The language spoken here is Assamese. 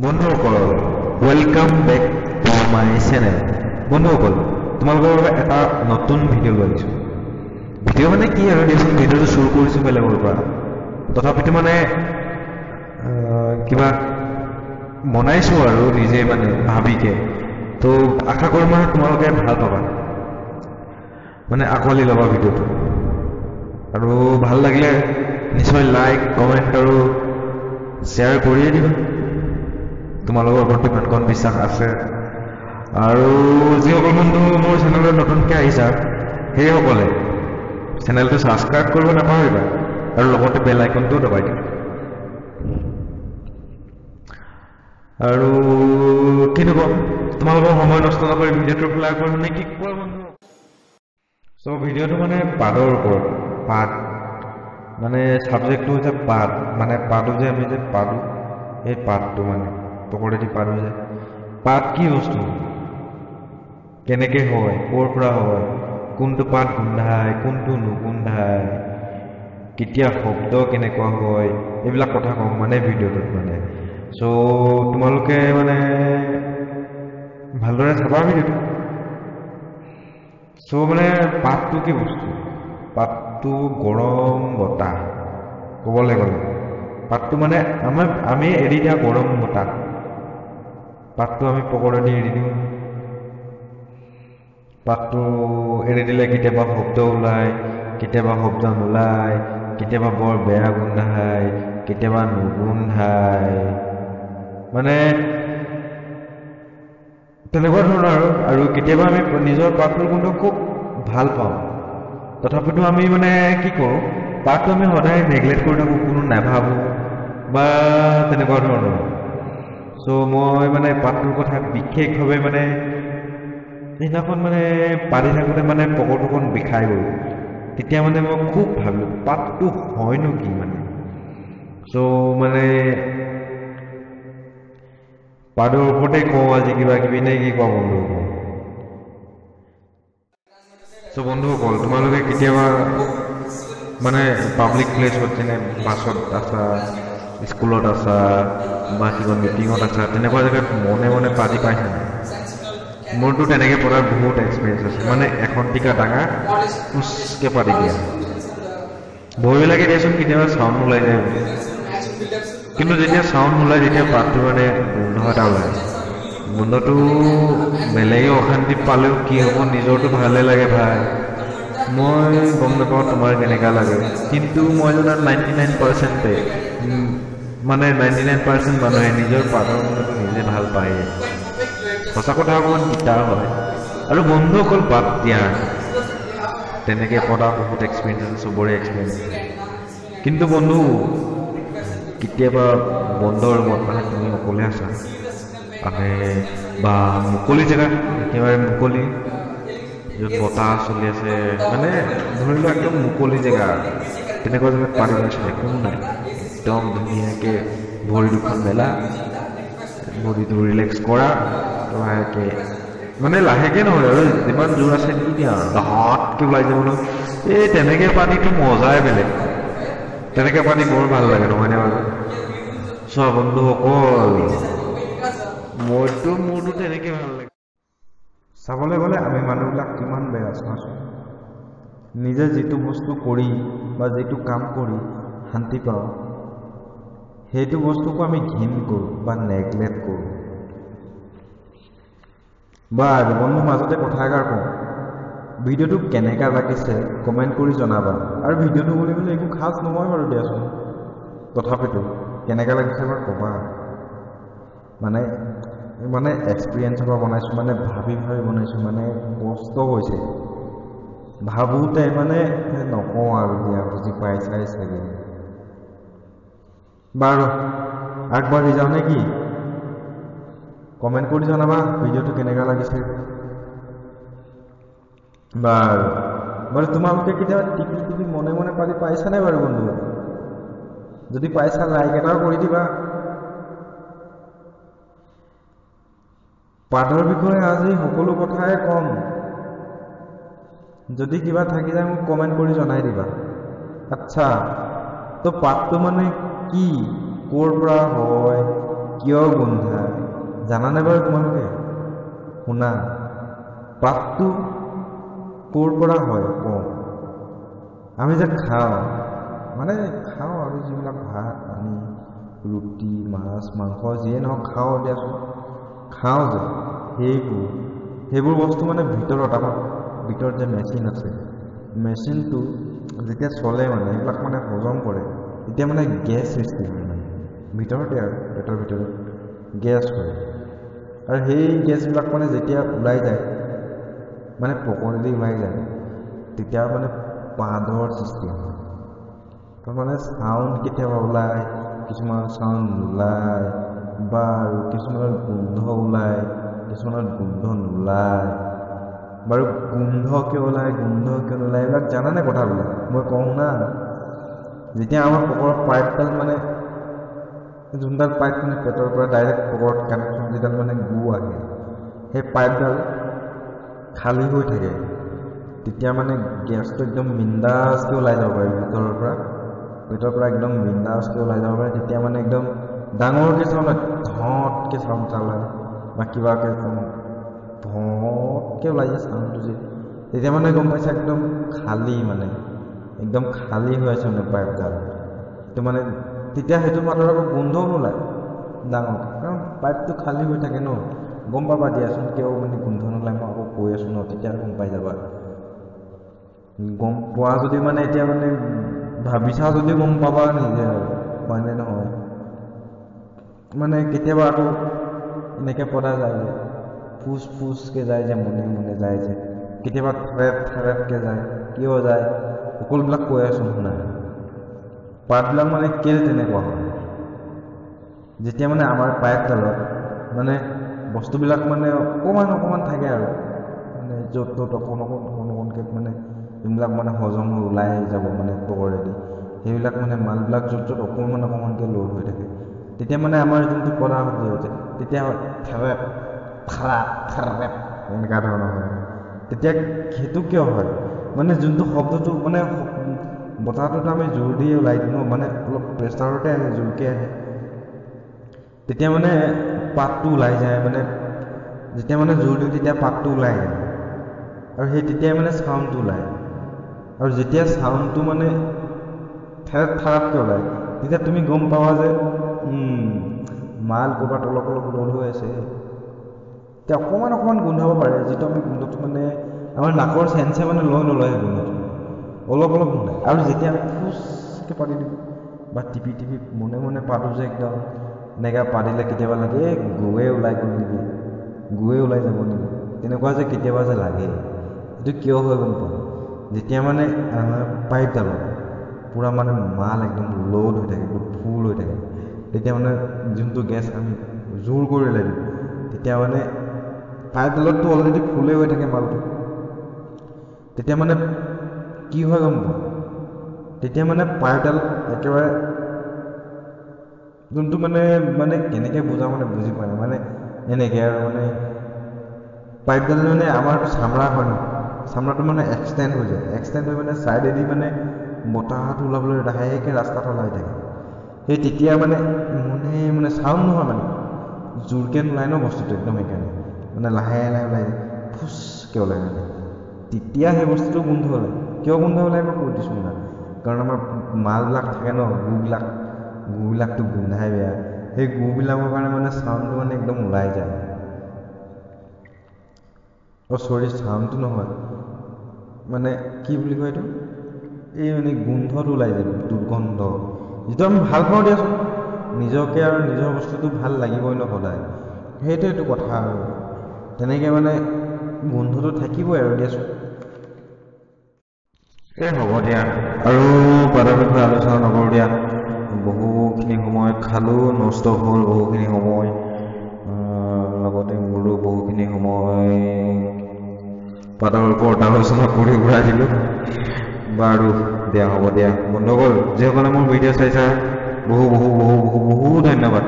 বন্ধুসকল welcome back to my channel. বন্ধুসকল তোমালোকৰ বাবে এটা নতুন ভিডিঅ' লৈ আহিছোঁ। ভিডিঅ' মানে কি আৰু দিয়াচোন, ভিডিঅ'টো শুৰু কৰিছোঁ বেলেগৰ পৰা, তথাপিতো মানে কিবা বনাইছোঁ আৰু নিজে মানে ভাবিকে। তো আশা কৰোঁ মানে তোমালোকে ভাল পাবা, মানে আঁকোৱালি ল'বা ভিডিঅ'টো, আৰু ভাল লাগিলে নিশ্চয় লাইক কমেণ্ট আৰু শ্বেয়াৰ কৰিয়ে দিবা। তোমালোকৰ ওপৰত ইমানকণ বিশ্বাস আছে। আৰু যিসকল বন্ধু মোৰ চেনেলত নতুনকৈ আহিছা সেইসকলে চেনেলটো ছাবস্ক্ৰাইব কৰিব নাপাহৰিবা, আৰু লগতে বেল আইকনটোও দবাই দিবা। আৰু কিনো ক'ম, তোমালোকৰ সময় নষ্ট নকৰি ভিডিঅ'টোৰ ফালে আগবাঢ়ো নে কি কোৱা বন্ধু? চ' ভিডিঅ'টো মানে পাতৰ ওপৰত, পাত মানে ছাবজেক্টটো হৈছে পাত, মানে পাতো যে আমি যে পাতো, সেই পাতটো মানে পকৰেদি পাতো যে পাত কি বস্তু, কেনেকৈ হয়, ক'ৰ পৰা হয়, কোনটো পাত গোন্ধায়, কোনটো নুগোন্ধায়, কেতিয়া শব্দ কেনেকুৱা হয়, এইবিলাক কথা কওঁ মানে ভিডিঅ'টোত মানে। চ' তোমালোকে মানে ভালদৰে চাবা ভিডিঅ'টো। চ' মানে পাতটো কি বস্তু, পাতটো গৰম বতাহ ক'বলৈ গ'লে। পাতটো মানে আমি এৰি দিয়া গৰম বতাহ, পাতটো আমি পকৰেদি এৰি দিওঁ। পাতটো এৰি দিলে কেতিয়াবা শব্দ ওলায়, কেতিয়াবা শব্দ নোলায়, কেতিয়াবা বৰ বেয়া গোন্ধায়, কেতিয়াবা নুগোন্ধায়, মানে তেনেকুৱা ধৰণৰ। আৰু কেতিয়াবা আমি নিজৰ পাতটোৰ গোন্ধ খুব ভাল পাওঁ, তথাপিতো আমি মানে কি কৰোঁ, পাতটো আমি সদায় নেগলেক্ট কৰি থাকোঁ, কোনো নাভাবোঁ বা তেনেকুৱা ধৰণৰ। চ' মই মানে পাতটোৰ কথা বিশেষভাৱে মানে সেইদিনাখন মানে পাতি থাকোঁতে মানে পকৰটোখন বিষাই গ'ল। তেতিয়া মানে মই খুব ভাবিলোঁ পাতটো হয়নো কি মানে। চ' মানে পাতৰ ওপৰতে কওঁ আজি কিবা কিবি, নে কি কোৱা বন্ধুসকল? চ' বন্ধুসকল তোমালোকে কেতিয়াবা মানে পাব্লিক প্লেছত, যেনে বাছত আছা, স্কুলত আছা, বা কিবা মিটিঙত আছা, তেনেকুৱা জেগাত মনে মনে পাতি পাইছা নাই? মোৰতো তেনেকৈ পতাৰ বহুত এক্সপিৰিয়েঞ্চ আছে। মানে এখন টিকা ডাঙা পুচকৈ পাতি দিয়া, ভয় লাগে দিয়াচোন, কেতিয়াবা চাউণ্ড ওলাই যায় বুলি। কিন্তু যেতিয়া চাউণ্ড নোলায়, যেতিয়া পাতটো মানে গোন্ধ এটা ওলায়, গোন্ধটো বেলেগে অশান্তি পালেও কি হ'ব, নিজৰটো ভালে লাগে ভাই। মই গম নাপাওঁ তোমাৰ কেনেকুৱা লাগে, কিন্তু মই জনাত 99% মানে 99% মানুহে নিজৰ পাতৰ গোন্ধটো নিজে ভাল পায়। সঁচা কথা অকণমান দিগদাৰ হয়। আৰু বন্ধুসকল বাদ দিয়া, তেনেকৈ পতা বহুত এক্সপিৰিয়েঞ্চ আছে, চবৰে এক্সপিৰিয়েঞ্চ আছে। কিন্তু বন্ধু কেতিয়াবা বন্ধৰ ৰুমত, মানে তুমি অকলে আছা মানে, বা মুকলি জেগাত, একেবাৰে মুকলি য'ত বতাহ চলি আছে, মানে ধৰি লোৱা একদম মুকলি জেগা, তেনেকুৱা জেগাত পাতি পাইছোঁ, একো নাই, একদম ধুনীয়াকৈ ভৰি দুখন মেলা, বডিটো ৰিলেক্স কৰা, লাহেকৈ, মানে লাহেকৈ নহয় আৰু যিমান জোৰ আছে দি দিয়া আৰু ডাঙৰকৈ ওলাই যাব ন। এই তেনেকৈ পানীটো মজাই বেলেগ, তেনেকৈ পানী বৰ ভাল লাগে, নহয়নে বাৰু? চোৱা বন্ধুসকল, মোৰতো তেনেকৈ ভাল লাগে। চাবলৈ গ'লে আমি মানুহবিলাক কিমান বেয়া চোৱাচোন। নিজে যিটো বস্তু কৰি বা যিটো কাম কৰি শান্তি পাওঁ, সেইটো বস্তুকো আমি ঘিণ কৰোঁ বা নেগলেক্ট কৰোঁ। বা বন্ধু মাজতে কথা এষাৰ কওঁ, ভিডিঅ'টো কেনেকুৱা লাগিছে কমেণ্ট কৰি জনাবা। আৰু ভিডিঅ'টো বুলিবলৈ একো খাছ নহয় বাৰু দিয়াচোন, তথাপিতো কেনেকুৱা লাগিছে এবাৰ ক'বা। মানে এক্সপিৰিয়েঞ্চৰ পৰা বনাইছোঁ, মানে ভাবি ভাবি বনাইছোঁ, মানে কষ্ট হৈছে ভাবোঁতে, মানে নকওঁ আৰু দিয়া, বুজি পাইছাই চাগে। বাৰু আগবাঢ়ি যাওঁ নে কি? কমেণ্ট কৰি জনাবা ভিডিঅ'টো কেনেকুৱা লাগিছে। বাৰু তোমালোকে কেতিয়াবা টিপি মনে মনে পাতি পাইছানে বাৰু বন্ধু? যদি পাইছা লাইক এটাও কৰি দিবা। পাতৰ বিষয়ে আজি সকলো কথাই ক'ম, যদি কিবা থাকি যায় মোক কমেণ্ট কৰি জনাই দিবা। আচ্ছা, তো পাতটো মানে কি, ক'ৰ পৰা হয়, কিয় গোন্ধায় জানানে বাৰু তোমালোকে? শুনা, পাতটো ক'ৰ পৰা হয় কওঁ। আমি যে খাওঁ মানে খাওঁ আৰু যিবিলাক ভাত পানী ৰুটি মাছ মাংস যিয়ে নহওক খাওঁ দিয়াচোন, খাওঁ যে সেইবোৰ বস্তু মানে ভিতৰত আমাৰ ভিতৰত যে মেচিন আছে, মেচিনটো যেতিয়া চলে মানে এইবিলাক মানে হজম কৰে, তেতিয়া মানে গেছ সৃষ্টি হয় মানে ভিতৰতে আৰু পেটৰ ভিতৰত গেছ হয়। আৰু সেই গেছবিলাক মানে যেতিয়া ওলাই যায় মানে পকৰেদি ওলাই যায়, তেতিয়া মানে পাদৰ সৃষ্টি হয়। তো মানে চাউণ্ড কেতিয়াবা ওলায়, কিছুমান চাউণ্ড নোলায়, বা আৰু কিছুমানত গোন্ধ ওলায়, কিছুমানত গোন্ধ নোলায়। বাৰু গোন্ধ কিয় ওলায় গোন্ধ কিয় নোলায় এইবিলাক জানানে কথাবিলাক? মই কওঁ না, যেতিয়া আমাৰ পকৰৰ পাইপডাল মানে যোনডাল পাইপ মানে পেটৰ পৰা ডাইৰেক্ট পকৰত কানেকশ্যন যিডাল মানে গু আহে, সেই পাইপডাল খালী হৈ থাকে, তেতিয়া মানে গেছটো একদম বিন্দাছকৈ ওলাই যাব পাৰে পেটৰ পৰা একদম বিন্দাছকৈ ওলাই যাব পাৰে। তেতিয়া মানে একদম ডাঙৰকৈ চাউণ্ড ধতকৈ চাউণ্ড ওলায় বা কিবাকৈ ভতকৈ ওলাই যায় চাউণ্ডটো যে, তেতিয়া মানে গম পাইছে একদম খালী মানে একদম খালী হৈ আছে মানে পাইপডাল। তো মানে তেতিয়া সেইটো পাতৰ আকৌ গোন্ধও নোলায় ডাঙৰকৈ, কাৰণ পাইপটো খালী হৈ থাকে ন। গম পাবা দিয়াচোন কিয় মানে গোন্ধ নোলায়, মই আকৌ কৈ আছোঁ ন, তেতিয়া গম পাই যাবা। গম পোৱা যদি মানে এতিয়া মানে ভাবিছা যদি গম পাবা নিজে আৰু হয়নে নহয়। মানে কেতিয়াবা আকৌ এনেকৈ পতা যায় যে ফুচকৈ যায় যে মনে মনে যায় যে, কেতিয়াবা থেৰেপকৈ যায়, কিয় যায় সকলোবিলাক কৈ আছোঁ শুনা। পাতবিলাক মানে কেলে তেনেকুৱা হয়, যেতিয়া মানে আমাৰ পাইপডালত মানে বস্তুবিলাক মানে অকণমান থাকে আৰু মানে য'ত ত'ত অকণকৈ মানে যোনবিলাক মানে হজম হৈ ওলাই যাব মানে পকৰেদি, সেইবিলাক মানে মালবিলাক য'ত অকণমানকৈ লোড হৈ থাকে, তেতিয়া মানে আমাৰ যোনটো পদাৰ্থ হৈছে তেতিয়া থেৰেপ এনেকুৱা ধৰণৰ হয়। তেতিয়া সেইটো কিয় হয় মানে যোনটো শব্দটো মানে বতাহটোতো আমি জোৰ দি ওলাই দিওঁ ন, মানে অলপ প্ৰেছাৰতে আহে জোৰকৈ আহে, তেতিয়া মানে পাতটো ওলাই যায়। মানে যেতিয়া মানে জোৰ দিওঁ তেতিয়া পাতটো ওলাই যায় আৰু সেই তেতিয়াই মানে চাউণ্ডটো ওলায়। আৰু যেতিয়া চাউণ্ডটো মানে থেৰাপকৈ ওলায়, তেতিয়া তুমি গম পাবা যে মাল ক'ৰবাত অলপ লোড হৈ আছে। এতিয়া অকণমান গোন্ধাব পাৰে, যিটো আমি গোন্ধটো মানে আমাৰ নাকৰ চেঞ্চে মানে নলয় সেই গোন্ধটো, অলপ গোন্ধায়। আৰু যেতিয়া আমি ফুচকৈ পাতি দিওঁ বা টিপি মনে পাতোঁ যে একদম এনেকৈ পাতিলে কেতিয়াবা লাগে গুৱে ওলাই গ'ল নেকি, গুৱে ওলাই যাব নেকি, তেনেকুৱা যে কেতিয়াবা যে লাগে। এইটো কিয় হয় গম পাওঁ, যেতিয়া মানে আমাৰ পাইপডালত পূৰা মানে মাল একদম লোড হৈ থাকে, একদম ফুল হৈ থাকে, তেতিয়া মানে যোনটো গেছ আমি জোৰ কৰি দিওঁ, তেতিয়া মানে পাইপডালততো অলৰেডি ফুলেই হৈ থাকে মালটো, তেতিয়া মানে কি হয় গম পাওঁ, তেতিয়া মানে পাইপডাল একেবাৰে যোনটো মানে কেনেকৈ বুজাওঁ মানে বুজি পোৱা নাই, মানে এনেকৈ আৰু মানে পাইপডাল মানে আমাৰ চামৰা হয় ন, চামৰাটো মানে এক্সটেণ্ড হৈ যায়, এক্সটেণ্ড হৈ মানে ছাইডেদি মানে বতাহটো ওলাবলৈ লাহেকৈ ৰাস্তাটো ওলাই থাকে। সেই তেতিয়া মানে চাউণ্ড নহয় মানে জোৰকৈ নোলায় ন বস্তুটো, একদম সেইকাৰণে মানে লাহে ওলাই যায়, ফুচকৈ ওলাই মানে, তেতিয়া সেই বস্তুটো গোন্ধ ওলায়। কিয় গোন্ধ ওলায় মই কৈ দিছোঁ না, কাৰণ আমাৰ মালবিলাক থাকে ন, গুবিলাকতো গোন্ধাই বেয়া, সেই গুবিলাকৰ কাৰণে মানে চাউণ্ডটো মানে একদম ওলাই যায়। চাউণ্ডটো নহয় মানে কি বুলি কয় এইটো, এই মানে গোন্ধটো ওলাই যায়, দুৰ্গন্ধ, যিটো আমি ভাল পাওঁ দিয়াচোন, নিজকে আৰু নিজৰ বস্তুটো ভাল লাগিবই ন সদায়, সেইটোৱেইটো কথা আৰু তেনেকৈ মানে গোন্ধটো থাকিবই আৰু দিয়াচোন। হ'ব দিয়া, আৰু পাতৰ বিষয়ে আলোচনা নকৰোঁ দিয়া, বহুখিনি সময় খালোঁ, নষ্ট হ'ল বহুখিনি সময়, লগতে মোৰো বহুখিনি সময় পাতৰ ওপৰত আলোচনা কৰি ঘূৰাই দিলোঁ। বাৰু দিয়া হ'ব দিয়া বন্ধুসকল, যিসকলে মোৰ ভিডিঅ' চাইছা বহু ধন্যবাদ।